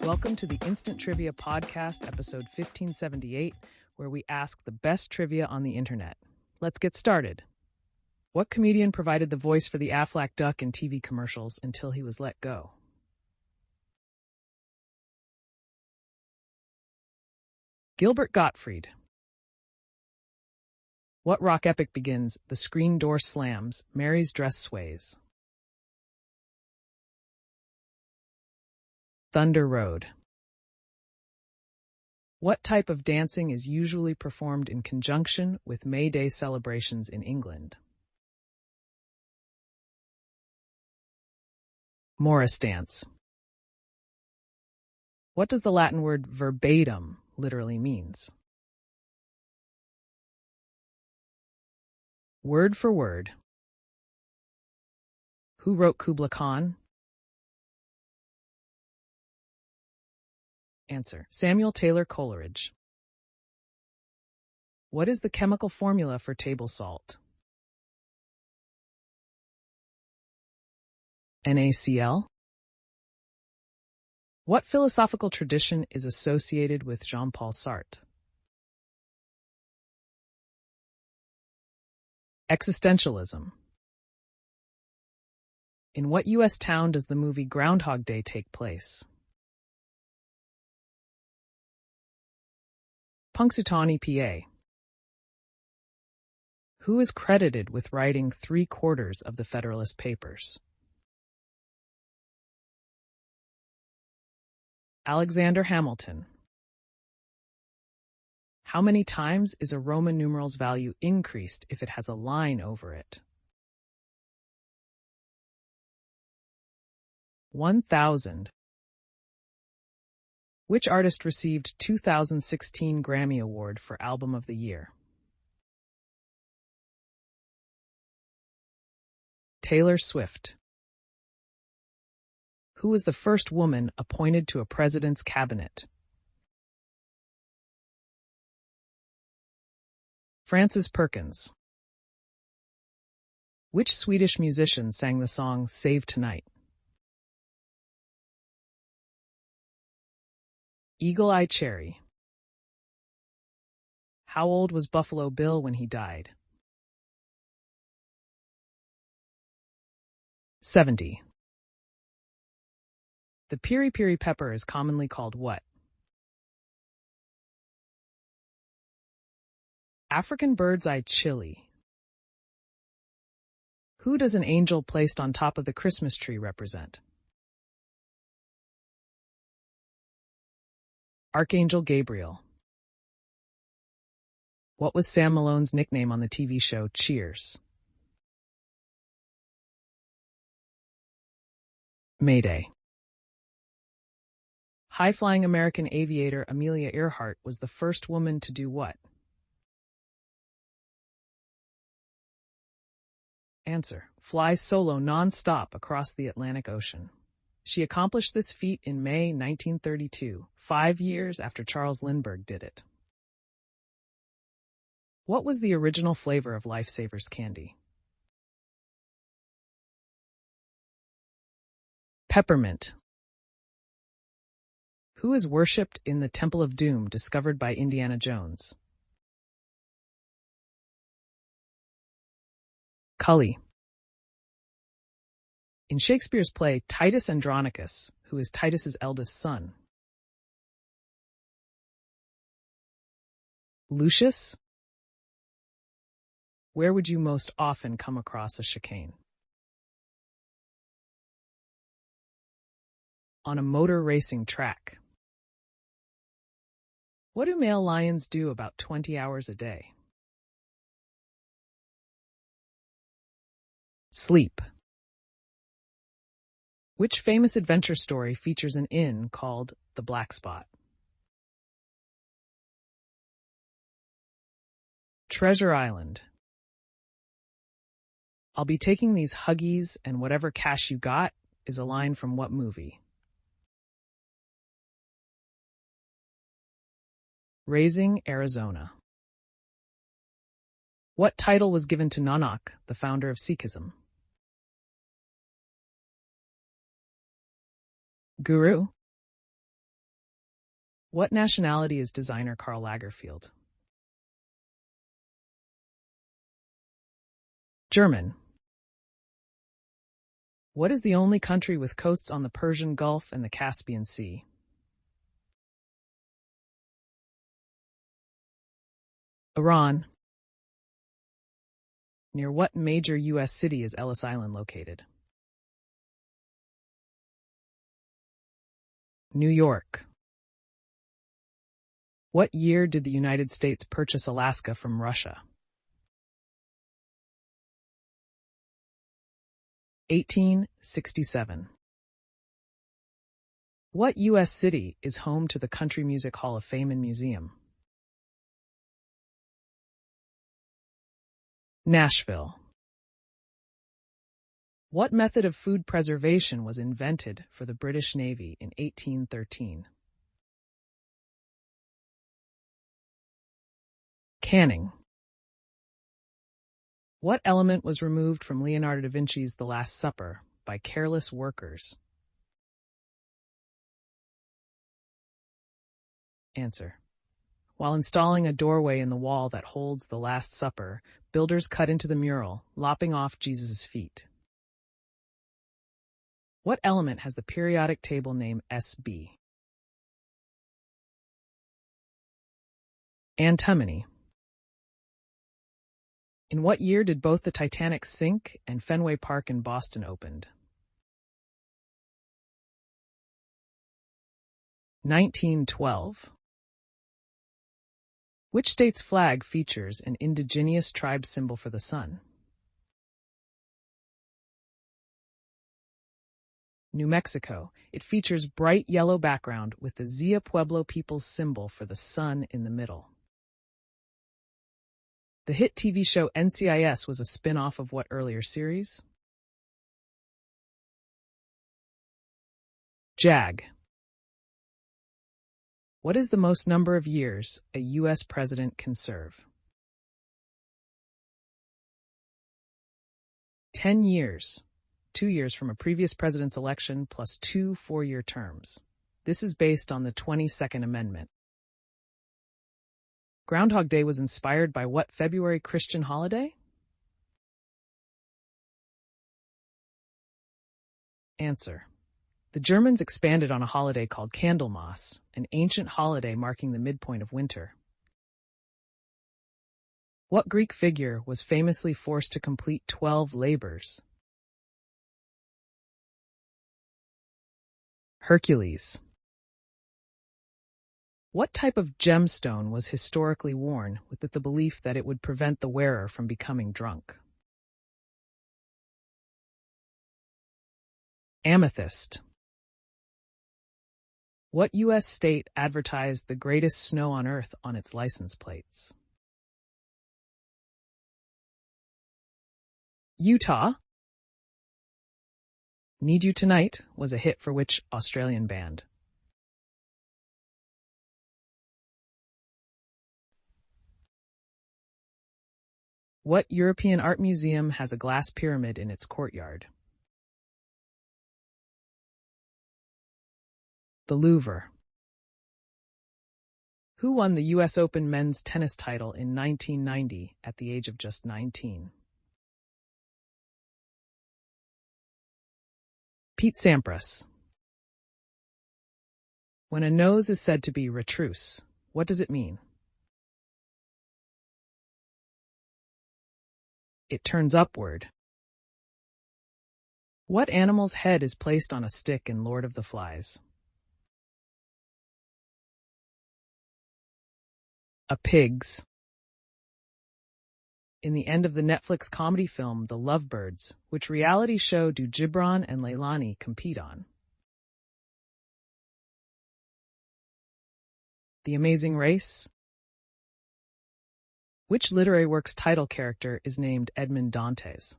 Welcome to the Instant Trivia Podcast, episode 1578, where we ask the best trivia on the internet. Let's get started. What comedian provided the voice for the Aflac duck in TV commercials until he was let go? Gilbert Gottfried. What rock epic begins, the screen door slams, Mary's dress sways? Thunder Road. What type of dancing is usually performed in conjunction with May Day celebrations in England? Morris dance. What does the Latin word verbatim literally means? Word for word. Who wrote Kubla Khan? Answer: Samuel Taylor Coleridge. What is the chemical formula for table salt? NaCl. What philosophical tradition is associated with Jean-Paul Sartre? Existentialism. In what U.S. town does the movie Groundhog Day take place? Punxsutawney, PA. Who is credited with writing 3/4 of the Federalist Papers? Alexander Hamilton. How many times is a Roman numeral's value increased if it has a line over it? 1,000. Which artist received 2016 Grammy Award for Album of the Year? Taylor Swift. Who was the first woman appointed to a president's cabinet? Frances Perkins. Which Swedish musician sang the song Save Tonight? Eagle Eye Cherry. How old was Buffalo Bill when he died? 70. The piri piri pepper is commonly called what? African bird's eye chili. Who does an angel placed on top of the Christmas tree represent? Archangel Gabriel. What was Sam Malone's nickname on the TV show Cheers? Mayday. High-flying American aviator Amelia Earhart was the first woman to do what? Answer: fly solo non-stop across the Atlantic Ocean. She accomplished this feat in May 1932, 5 years after Charles Lindbergh did it. What was the original flavor of Lifesavers candy? Peppermint. Who is worshipped in the Temple of Doom discovered by Indiana Jones? Cully. In Shakespeare's play Titus Andronicus, who is Titus's eldest son? Lucius. Where would you most often come across a chicane? On a motor racing track. What do male lions do about 20 hours a day? Sleep. Which famous adventure story features an inn called the Black Spot? Treasure Island. I'll be taking these Huggies and whatever cash you got is a line from what movie? Raising Arizona. What title was given to Nanak, the founder of Sikhism? Guru. What nationality is designer Karl Lagerfeld? German. What is the only country with coasts on the Persian Gulf and the Caspian Sea? Iran. Near what major U.S. city is Ellis Island located? New York. What year did the United States purchase Alaska from Russia? 1867. What U.S. city is home to the Country Music Hall of Fame and Museum? Nashville. What method of food preservation was invented for the British Navy in 1813? Canning. What element was removed from Leonardo da Vinci's The Last Supper by careless workers? Answer. While installing a doorway in the wall that holds the Last Supper, builders cut into the mural, lopping off Jesus' feet. What element has the periodic table name Sb? Antimony. In what year did both the Titanic sink and Fenway Park in Boston opened? 1912. Which state's flag features an indigenous tribe symbol for the sun? New Mexico. It features bright yellow background with the Zia Pueblo people's symbol for the sun in the middle. The hit TV show NCIS was a spin-off of what earlier series? JAG. What is the most number of years a U.S. president can serve? 10 years. 2 years from a previous president's election plus 2 four-year terms. This is based on the 22nd Amendment. Groundhog Day was inspired by what February Christian holiday? Answer. The Germans expanded on a holiday called Candlemas, an ancient holiday marking the midpoint of winter. What Greek figure was famously forced to complete 12 labors? Hercules. What type of gemstone was historically worn with the belief that it would prevent the wearer from becoming drunk? Amethyst. What U.S. state advertised the greatest snow on Earth on its license plates? Utah. Need You Tonight was a hit for which Australian band? What European art museum has a glass pyramid in its courtyard? The Louvre. Who won the U.S. Open men's tennis title in 1990 at the age of just 19? Pete Sampras. When a nose is said to be retrousse, what does it mean? It turns upward. What animal's head is placed on a stick in Lord of the Flies? A pig's. In the end of the Netflix comedy film The Lovebirds, which reality show do Gibran and Leilani compete on? The Amazing Race? Which literary work's title character is named Edmond Dantes?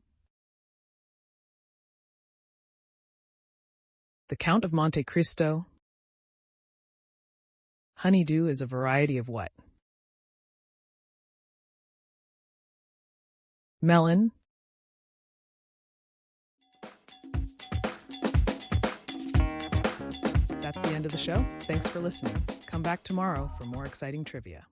The Count of Monte Cristo? Honeydew is a variety of what? Melon. That's the end of the show. Thanks for listening. Come back tomorrow for more exciting trivia.